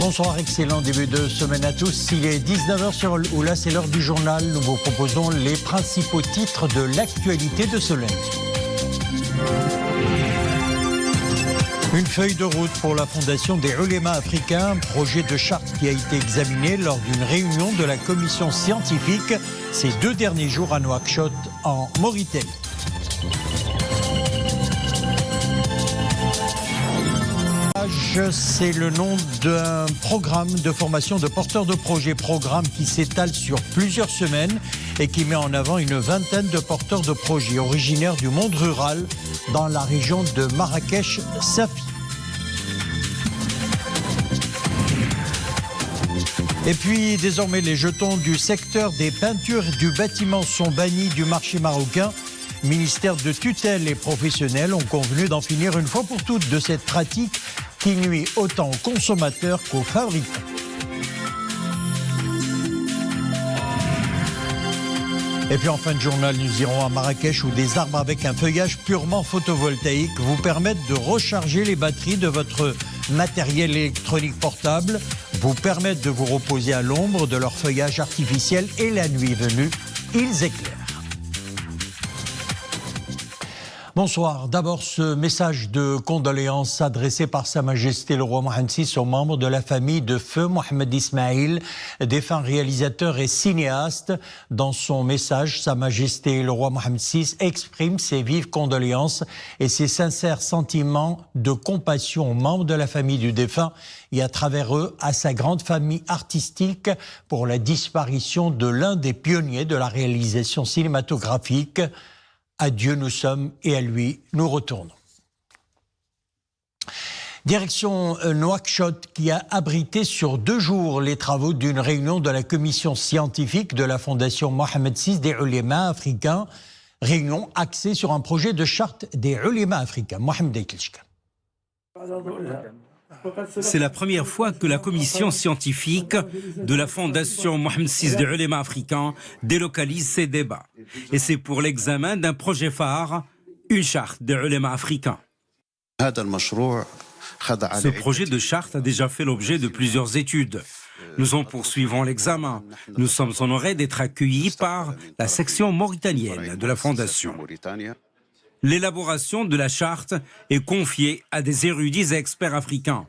Bonsoir, excellent début de semaine à tous. Il est 19h sur Oula, c'est l'heure du journal. Nous vous proposons les principaux titres de l'actualité de ce lundi. Une feuille de route pour la fondation des Ulémas africains, projet de charte qui a été examiné lors d'une réunion de la commission scientifique ces 2 derniers jours à Nouakchott en Mauritanie. C'est le nom d'un programme de formation de porteurs de projets, programme qui s'étale sur plusieurs semaines et qui met en avant une vingtaine de porteurs de projets originaires du monde rural dans la région de Marrakech-Safi. Et puis désormais les jetons du secteur des peintures du bâtiment sont bannis du marché marocain. Ministère de tutelle et professionnels ont convenu d'en finir une fois pour toutes de cette pratique qui nuit autant aux consommateurs qu'aux fabricants. Et puis en fin de journal, nous irons à Marrakech où des arbres avec un feuillage purement photovoltaïque vous permettent de recharger les batteries de votre matériel électronique portable, vous permettent de vous reposer à l'ombre de leur feuillage artificiel et la nuit venue, ils éclairent. Bonsoir. D'abord, ce message de condoléances adressé par Sa Majesté le roi Mohammed VI aux membres de la famille de feu Mohamed Ismail, défunt réalisateur et cinéaste. Dans son message, Sa Majesté le roi Mohammed VI exprime ses vives condoléances et ses sincères sentiments de compassion aux membres de la famille du défunt et à travers eux à sa grande famille artistique pour la disparition de l'un des pionniers de la réalisation cinématographique. À Dieu nous sommes et à lui nous retournons. Direction Nouakchott qui a abrité sur 2 jours les travaux d'une réunion de la commission scientifique de la fondation Mohammed VI des Ulémas africains. Réunion axée sur un projet de charte des Ulémas africains. Mohamed Ekelchka. C'est la première fois que la commission scientifique de la fondation Mohammed VI des Ulémas africains délocalise ses débats. Et c'est pour l'examen d'un projet phare, une charte des Ulémas africains. Ce projet de charte a déjà fait l'objet de plusieurs études. Nous en poursuivons l'examen. Nous sommes honorés d'être accueillis par la section mauritanienne de la fondation. L'élaboration de la charte est confiée à des érudits et experts africains.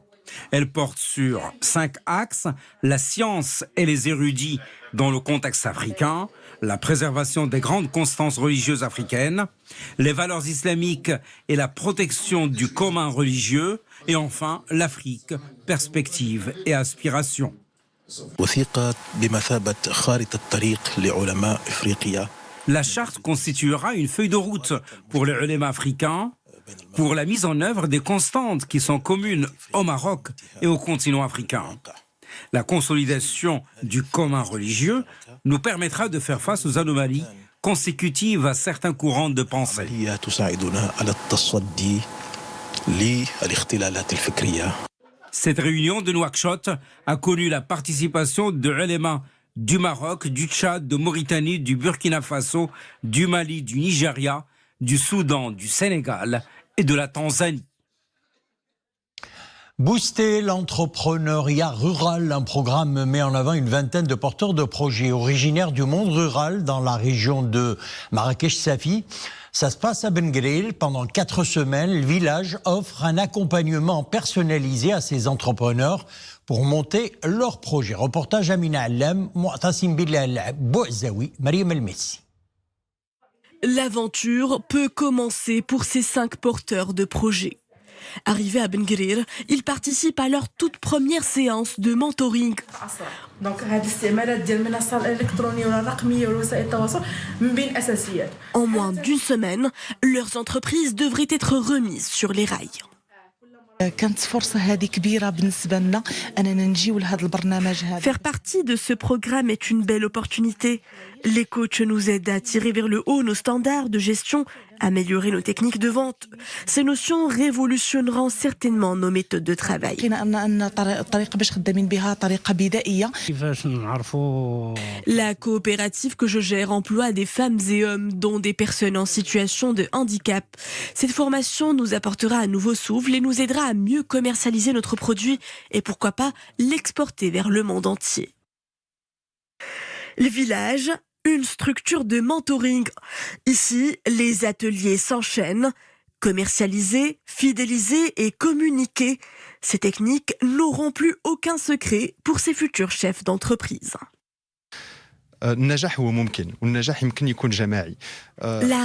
Elle porte sur 5 axes, la science et les érudits dans le contexte africain, la préservation des grandes constances religieuses africaines, les valeurs islamiques et la protection du commun religieux, et enfin l'Afrique, perspective et aspiration. La charte constituera une feuille de route pour les ulémas africains, pour la mise en œuvre des constantes qui sont communes au Maroc et au continent africain. La consolidation du commun religieux nous permettra de faire face aux anomalies consécutives à certains courants de pensée. Cette réunion de Nouakchott a connu la participation de ulémas du Maroc, du Tchad, de Mauritanie, du Burkina Faso, du Mali, du Nigeria, du Soudan, du Sénégal et de la Tanzanie. Booster l'entrepreneuriat rural, un programme met en avant une vingtaine de porteurs de projets originaires du monde rural dans la région de Marrakech-Safi. Ça se passe à Ben Guerir. Pendant 4 semaines, le village offre un accompagnement personnalisé à ces entrepreneurs pour monter leurs projets. Reportage Amina Allam, Mu'tasim Bilal Bouazaoui, Mariam El Messi. L'aventure peut commencer pour ces 5 porteurs de projets. Arrivés à Ben Guerir, ils participent à leur toute première séance de mentoring. En moins d'1 semaine, leurs entreprises devraient être remises sur les rails. Faire partie de ce programme est une belle opportunité. Les coachs nous aident à tirer vers le haut nos standards de gestion, améliorer nos techniques de vente. Ces notions révolutionneront certainement nos méthodes de travail. La coopérative que je gère emploie des femmes et hommes, dont des personnes en situation de handicap. Cette formation nous apportera un nouveau souffle et nous aidera à mieux commercialiser notre produit et pourquoi pas l'exporter vers le monde entier. Le village, une structure de mentoring. Ici, les ateliers s'enchaînent. Commercialiser, fidéliser et communiquer. Ces techniques n'auront plus aucun secret pour ces futurs chefs d'entreprise. La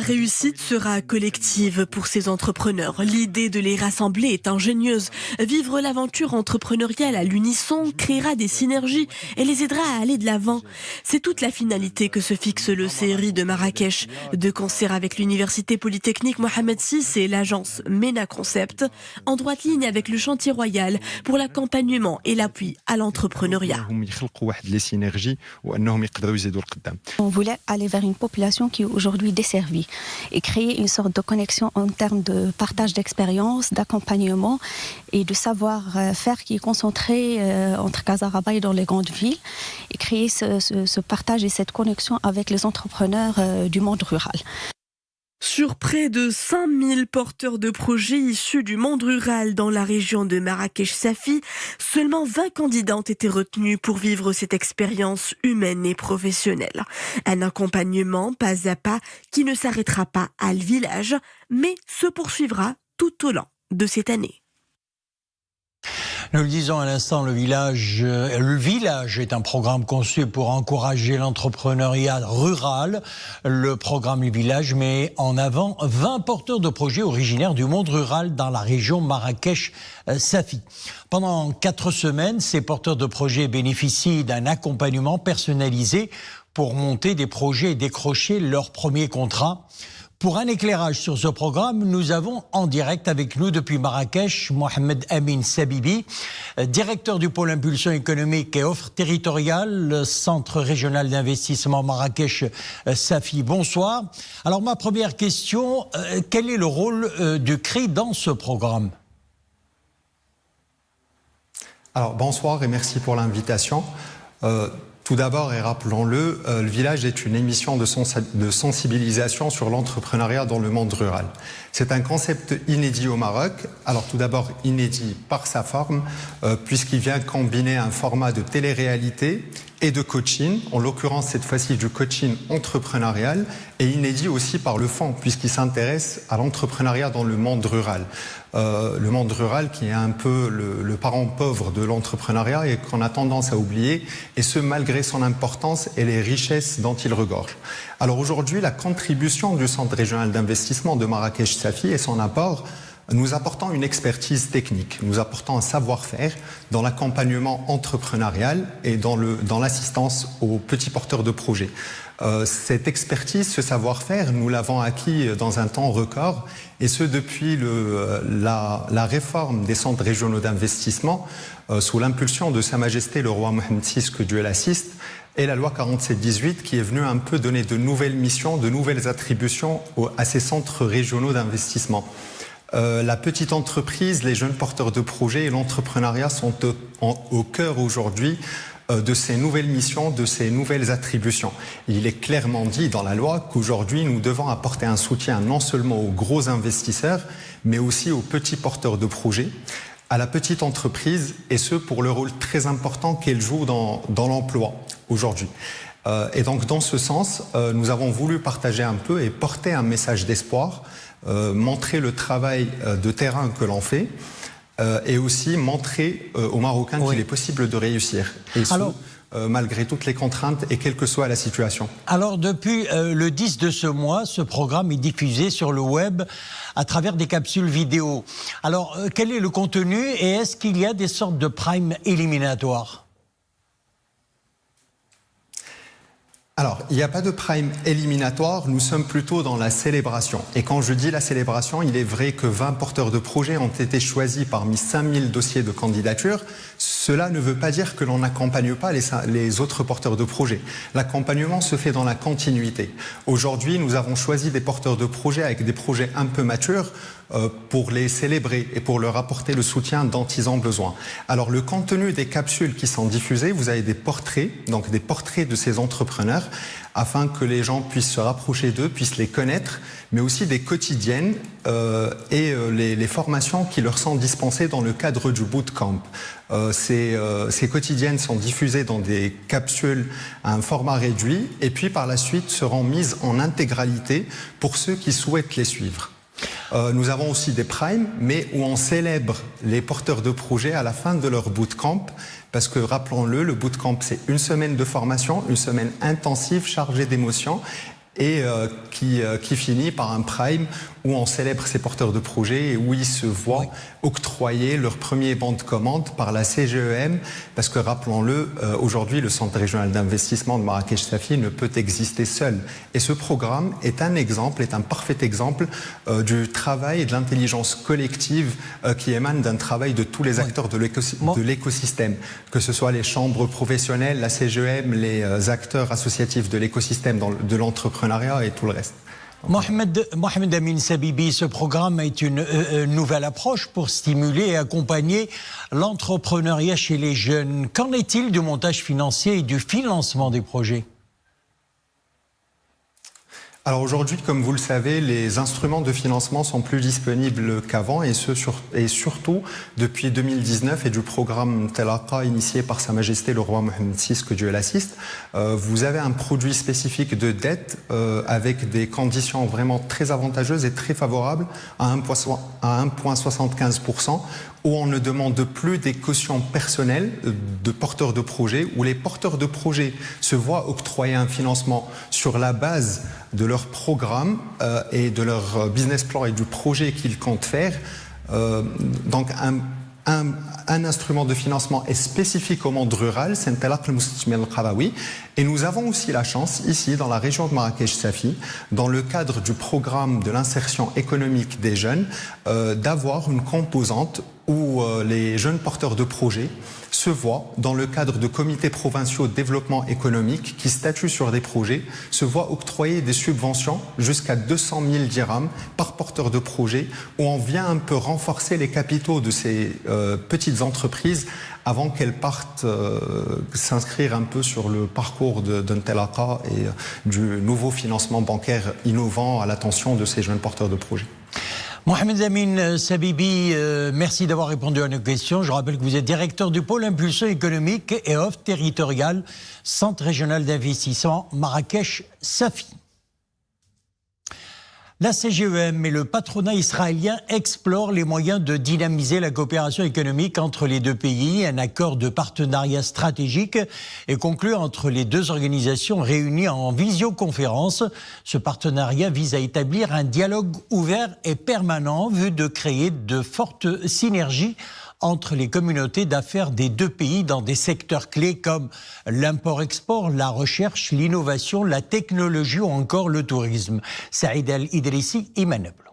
réussite sera collective pour ces entrepreneurs. L'idée de les rassembler est ingénieuse. Vivre l'aventure entrepreneuriale à l'unisson créera des synergies et les aidera à aller de l'avant. C'est toute la finalité que se fixe le CRI de Marrakech. De concert avec l'Université Polytechnique Mohamed VI et l'agence MENA Concept, en droite ligne avec le chantier royal pour l'accompagnement et l'appui à l'entrepreneuriat. On voulait aller vers une population qui est aujourd'hui desservie et créer une sorte de connexion en termes de partage d'expérience, d'accompagnement et de savoir-faire qui est concentré entre Casarabah et dans les grandes villes et créer ce partage et cette connexion avec les entrepreneurs du monde rural. Sur près de 5000 porteurs de projets issus du monde rural dans la région de Marrakech-Safi, seulement 20 candidats ont été retenus pour vivre cette expérience humaine et professionnelle. Un accompagnement pas à pas qui ne s'arrêtera pas à le village, mais se poursuivra tout au long de cette année. Nous le disons à l'instant, le village est un programme conçu pour encourager l'entrepreneuriat rural. Le programme Le Village met en avant 20 porteurs de projets originaires du monde rural dans la région Marrakech-Safi. Pendant 4 semaines, ces porteurs de projets bénéficient d'un accompagnement personnalisé pour monter des projets et décrocher leur premier contrat. Pour un éclairage sur ce programme, nous avons en direct avec nous depuis Marrakech, Mohamed Amin Sabibi, directeur du pôle impulsion économique et offre territoriale, le Centre régional d'investissement Marrakech-Safi. Bonsoir. Alors ma première question, quel est le rôle du CRI dans ce programme ? Alors bonsoir et merci pour l'invitation. Tout d'abord, et rappelons-le, le village est une émission de sensibilisation sur l'entrepreneuriat dans le monde rural. C'est un concept inédit au Maroc. Alors tout d'abord, inédit par sa forme, puisqu'il vient combiner un format de télé-réalité et de coaching, en l'occurrence cette fois-ci du coaching entrepreneurial, et inédit aussi par le fond, puisqu'il s'intéresse à l'entrepreneuriat dans le monde rural. Le monde rural qui est un peu le parent pauvre de l'entrepreneuriat et qu'on a tendance à oublier, et ce malgré son importance et les richesses dont il regorge. Alors aujourd'hui, la contribution du Centre régional d'investissement de Marrakech-Safi et son apport, nous apportons une expertise technique, nous apportons un savoir-faire dans l'accompagnement entrepreneurial et dans l'assistance aux petits porteurs de projets. Cette expertise, ce savoir-faire, nous l'avons acquis dans un temps record, et ce depuis la réforme des centres régionaux d'investissement sous l'impulsion de Sa Majesté le roi Mohamed VI, que Dieu l'assiste, et la loi 47-18 qui est venue un peu donner de nouvelles missions, de nouvelles attributions à ces centres régionaux d'investissement. La petite entreprise, les jeunes porteurs de projets et l'entrepreneuriat sont au cœur aujourd'hui de ces nouvelles missions, de ces nouvelles attributions. Il est clairement dit dans la loi qu'aujourd'hui, nous devons apporter un soutien non seulement aux gros investisseurs, mais aussi aux petits porteurs de projets, à la petite entreprise, et ce pour le rôle très important qu'elle joue dans l'emploi aujourd'hui. Et donc dans ce sens, nous avons voulu partager un peu et porter un message d'espoir, montrer le travail de terrain que l'on fait, et aussi montrer aux Marocains qu'il est possible de réussir. Et malgré toutes les contraintes et quelle que soit la situation. Alors depuis le 10 de ce mois, ce programme est diffusé sur le web à travers des capsules vidéo. Alors quel est le contenu et est-ce qu'il y a des sortes de primes éliminatoires ? Alors, il n'y a pas de prime éliminatoire, nous sommes plutôt dans la célébration. Et quand je dis la célébration, il est vrai que 20 porteurs de projets ont été choisis parmi 5000 dossiers de candidature. Cela ne veut pas dire que l'on n'accompagne pas les autres porteurs de projets. L'accompagnement se fait dans la continuité. Aujourd'hui, nous avons choisi des porteurs de projets avec des projets un peu matures pour les célébrer et pour leur apporter le soutien dont ils ont besoin. Alors, le contenu des capsules qui sont diffusées, vous avez des portraits, donc des portraits de ces entrepreneurs, afin que les gens puissent se rapprocher d'eux, puissent les connaître, mais aussi des quotidiennes et les formations qui leur sont dispensées dans le cadre du bootcamp. Ces quotidiennes sont diffusées dans des capsules à un format réduit et puis par la suite seront mises en intégralité pour ceux qui souhaitent les suivre. Nous avons aussi des primes, mais où on célèbre les porteurs de projets à la fin de leur bootcamp, parce que rappelons-le, le bootcamp c'est une semaine de formation, une semaine intensive chargée d'émotions et qui finit par un prime où on célèbre ces porteurs de projets et où ils se voient octroyer leur premier bon de commande par la CGEM, parce que rappelons-le, aujourd'hui le Centre régional d'investissement de Marrakech-Safi ne peut exister seul. Et ce programme est un exemple, est un parfait exemple du travail et de l'intelligence collective qui émane d'un travail de tous les acteurs de l'écosystème, que ce soit les chambres professionnelles, la CGEM, les acteurs associatifs de l'écosystème, de l'entrepreneuriat et tout le reste. Mohamed Amin Sabibi, ce programme est une nouvelle approche pour stimuler et accompagner l'entrepreneuriat chez les jeunes. Qu'en est-il du montage financier et du financement des projets ? Alors aujourd'hui, comme vous le savez, les instruments de financement sont plus disponibles qu'avant et surtout depuis 2019 et du programme Telaka initié par Sa Majesté le roi Mohammed VI, que Dieu l'assiste. Vous avez un produit spécifique de dette avec des conditions vraiment très avantageuses et très favorables à 1,75%, où on ne demande plus des cautions personnelles de porteurs de projets, où les porteurs de projets se voient octroyer un financement sur la base de leur programme et de leur business plan et du projet qu'ils comptent faire. Donc un instrument de financement est spécifique au monde rural, c'est Intelaq al-Mustamir al-Qabawi. Et nous avons aussi la chance, ici, dans la région de Marrakech-Safi, dans le cadre du programme de l'insertion économique des jeunes, d'avoir une composante où les jeunes porteurs de projets se voient, dans le cadre de comités provinciaux de développement économique qui statuent sur des projets, se voient octroyer des subventions jusqu'à 200 000 dirhams par porteur de projet, où on vient un peu renforcer les capitaux de ces petites entreprises avant qu'elles partent s'inscrire un peu sur le parcours d'un Telaka et du nouveau financement bancaire innovant à l'attention de ces jeunes porteurs de projets. Mohamed Amin Sabibi, merci d'avoir répondu à nos questions. Je rappelle que vous êtes directeur du pôle impulsion économique et offre territoriale, Centre régional d'investissement Marrakech-Safi. La CGEM et le patronat israélien explorent les moyens de dynamiser la coopération économique entre les deux pays. Un accord de partenariat stratégique est conclu entre les deux organisations réunies en visioconférence. Ce partenariat vise à établir un dialogue ouvert et permanent en vue de créer de fortes synergies entre les communautés d'affaires des deux pays dans des secteurs clés comme l'import-export, la recherche, l'innovation, la technologie ou encore le tourisme. Saïd Al-Idrissi, Imanable.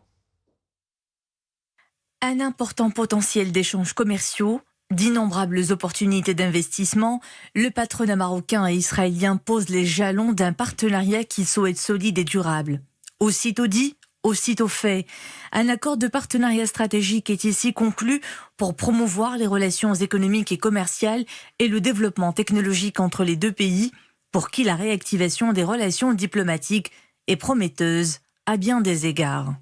Un important potentiel d'échanges commerciaux, d'innombrables opportunités d'investissement, le patronat marocain et israélien pose les jalons d'un partenariat qui souhaite solide et durable. Aussitôt dit, aussitôt fait, un accord de partenariat stratégique est ici conclu pour promouvoir les relations économiques et commerciales et le développement technologique entre les deux pays, pour qui la réactivation des relations diplomatiques est prometteuse à bien des égards.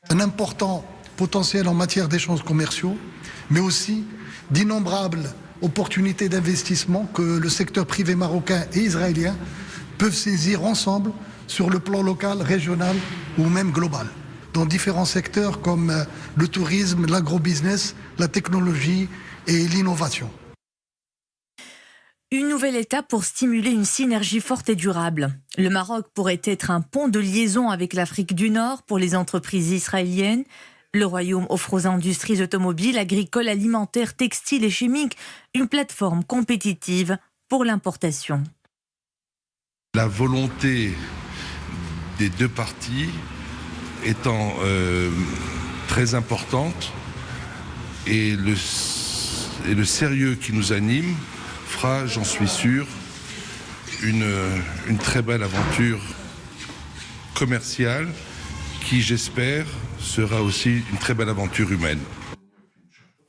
Un important potentiel en matière d'échanges commerciaux, mais aussi d'innombrables opportunités d'investissement que le secteur privé marocain et israélien peuvent saisir ensemble sur le plan local, régional ou même global, dans différents secteurs comme le tourisme, l'agrobusiness, la technologie et l'innovation. Une nouvelle étape pour stimuler une synergie forte et durable. Le Maroc pourrait être un pont de liaison avec l'Afrique du Nord pour les entreprises israéliennes. Le Royaume offre aux industries automobiles, agricoles, alimentaires, textiles et chimiques une plateforme compétitive pour l'importation. La volonté des deux parties étant très importante et le sérieux qui nous anime fera, j'en suis sûr, une très belle aventure commerciale qui, j'espère, sera aussi une très belle aventure humaine.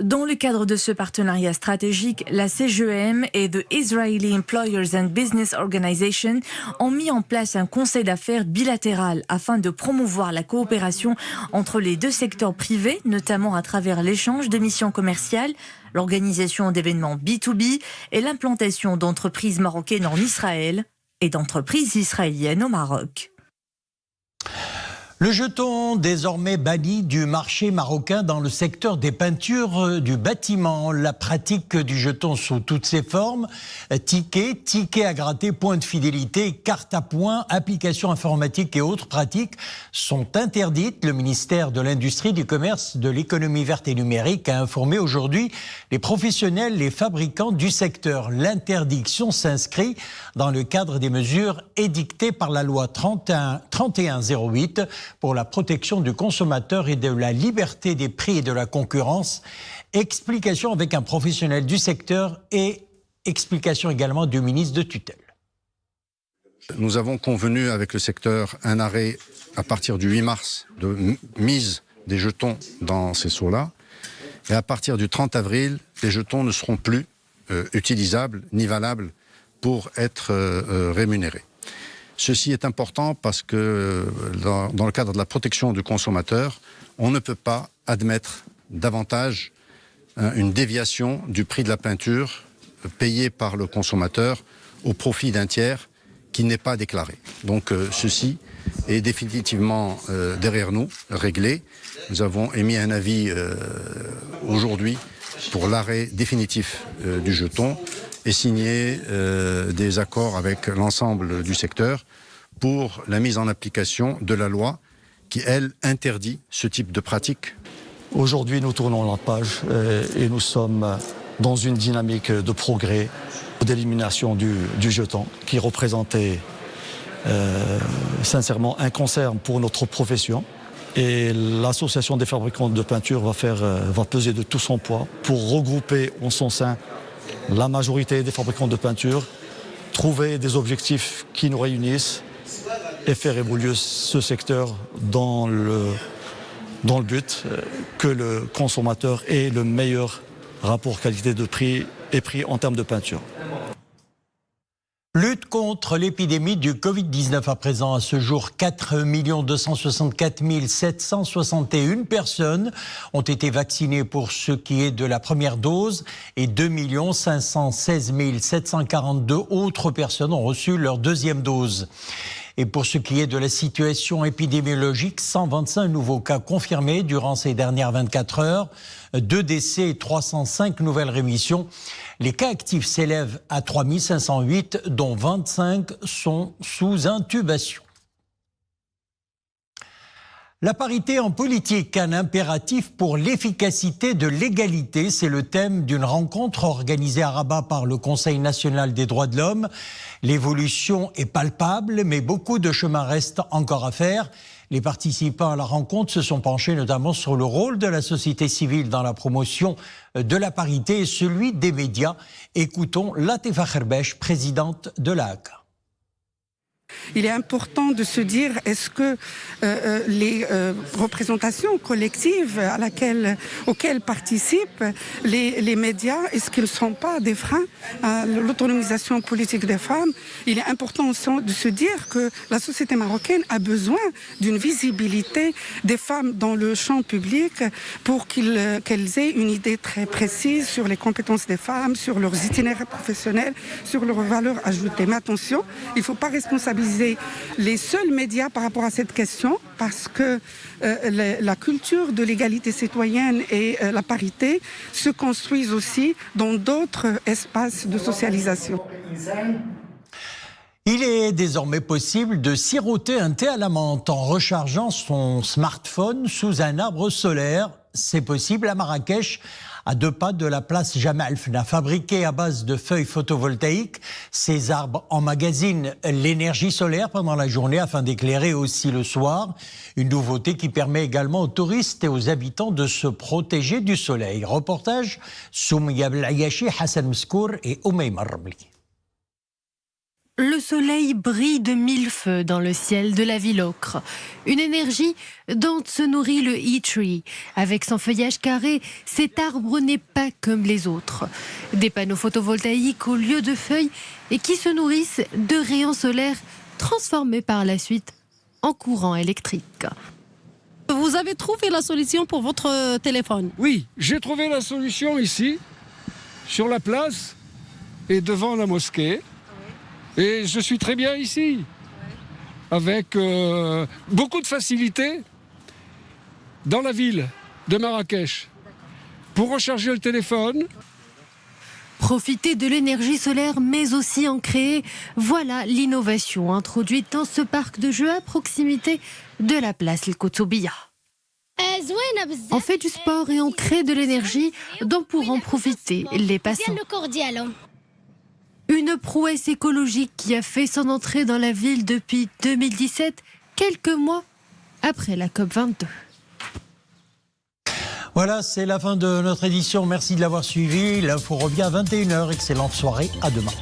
Dans le cadre de ce partenariat stratégique, la CGEM et The Israeli Employers and Business Organization ont mis en place un conseil d'affaires bilatéral afin de promouvoir la coopération entre les deux secteurs privés, notamment à travers l'échange de missions commerciales, l'organisation d'événements B2B et l'implantation d'entreprises marocaines en Israël et d'entreprises israéliennes au Maroc. Le jeton désormais banni du marché marocain dans le secteur des peintures du bâtiment. La pratique du jeton sous toutes ses formes, ticket à gratter, point de fidélité, carte à points, applications informatiques et autres pratiques sont interdites. Le ministère de l'Industrie, du Commerce, de l'Économie verte et numérique a informé aujourd'hui les professionnels, les fabricants du secteur. L'interdiction s'inscrit dans le cadre des mesures édictées par la loi 3108 pour la protection du consommateur et de la liberté des prix et de la concurrence. Explication avec un professionnel du secteur et explication également du ministre de tutelle. Nous avons convenu avec le secteur un arrêt à partir du 8 mars de mise des jetons dans ces seaux-là. Et à partir du 30 avril, les jetons ne seront plus utilisables ni valables pour être rémunérés. Ceci est important parce que dans le cadre de la protection du consommateur, on ne peut pas admettre davantage une déviation du prix de la peinture payé par le consommateur au profit d'un tiers qui n'est pas déclaré. Donc ceci est définitivement derrière nous, réglé. Nous avons émis un avis aujourd'hui pour l'arrêt définitif du jeton et signé des accords avec l'ensemble du secteur pour la mise en application de la loi qui, elle, interdit ce type de pratique. Aujourd'hui, nous tournons la page et nous sommes dans une dynamique de progrès, d'élimination du jeton qui représentait sincèrement un concert pour notre profession. Et l'association des fabricants de peinture va peser de tout son poids pour regrouper en son sein la majorité des fabricants de peinture, trouver des objectifs qui nous réunissent et faire évoluer ce secteur dans le but que le consommateur ait le meilleur rapport qualité de prix et prix en termes de peinture. Lutte contre l'épidémie du Covid-19 à présent. À ce jour, 4 264 761 personnes ont été vaccinées pour ce qui est de la première dose et 2 516 742 autres personnes ont reçu leur deuxième dose. Et pour ce qui est de la situation épidémiologique, 125 nouveaux cas confirmés durant ces dernières 24 heures, 2 décès et 305 nouvelles rémissions. Les cas actifs s'élèvent à 3 508, dont 25 sont sous intubation. La parité en politique, un impératif pour l'efficacité de l'égalité, c'est le thème d'une rencontre organisée à Rabat par le Conseil national des droits de l'homme. L'évolution est palpable, mais beaucoup de chemin reste encore à faire. Les participants à la rencontre se sont penchés notamment sur le rôle de la société civile dans la promotion de la parité et celui des médias. Écoutons Latifa Kherbesh, présidente de l'AACA. Il est important de se dire, est-ce que les représentations collectives auxquelles participent les médias, est-ce qu'ils ne sont pas des freins à l'autonomisation politique des femmes? Il est important aussi de se dire que la société marocaine a besoin d'une visibilité des femmes dans le champ public pour qu'elles aient une idée très précise sur les compétences des femmes, sur leurs itinéraires professionnels, sur leurs valeurs ajoutées. Mais attention, il ne faut pas responsabiliser les seuls médias par rapport à cette question, parce que la culture de l'égalité citoyenne et la parité se construisent aussi dans d'autres espaces de socialisation. Il est désormais possible de siroter un thé à la menthe en rechargeant son smartphone sous un arbre solaire. C'est possible à Marrakech, à 2 pas de la place Jamal Fna. Fabriqués à base de feuilles photovoltaïques, ces arbres emmagasinent l'énergie solaire pendant la journée afin d'éclairer aussi le soir. Une nouveauté qui permet également aux touristes et aux habitants de se protéger du soleil. Reportage Soumia Belayachi, Hassan Mskour et Oumaima Rabli. Le soleil brille de 1000 feux dans le ciel de la ville ocre. Une énergie dont se nourrit le e-tree. Avec son feuillage carré, cet arbre n'est pas comme les autres. Des panneaux photovoltaïques au lieu de feuilles et qui se nourrissent de rayons solaires transformés par la suite en courant électrique. Vous avez trouvé la solution pour votre téléphone? Oui, j'ai trouvé la solution ici, sur la place et devant la mosquée. Et je suis très bien ici, avec beaucoup de facilité dans la ville de Marrakech pour recharger le téléphone. Profiter de l'énergie solaire, mais aussi en créer, voilà l'innovation introduite dans ce parc de jeux à proximité de la place El Koutsoubia. On fait du sport et on crée de l'énergie dont pourront profiter les passants. Une prouesse écologique qui a fait son entrée dans la ville depuis 2017, quelques mois après la COP22. Voilà, c'est la fin de notre édition. Merci de l'avoir suivi. L'info revient à 21h. Excellente soirée. À demain.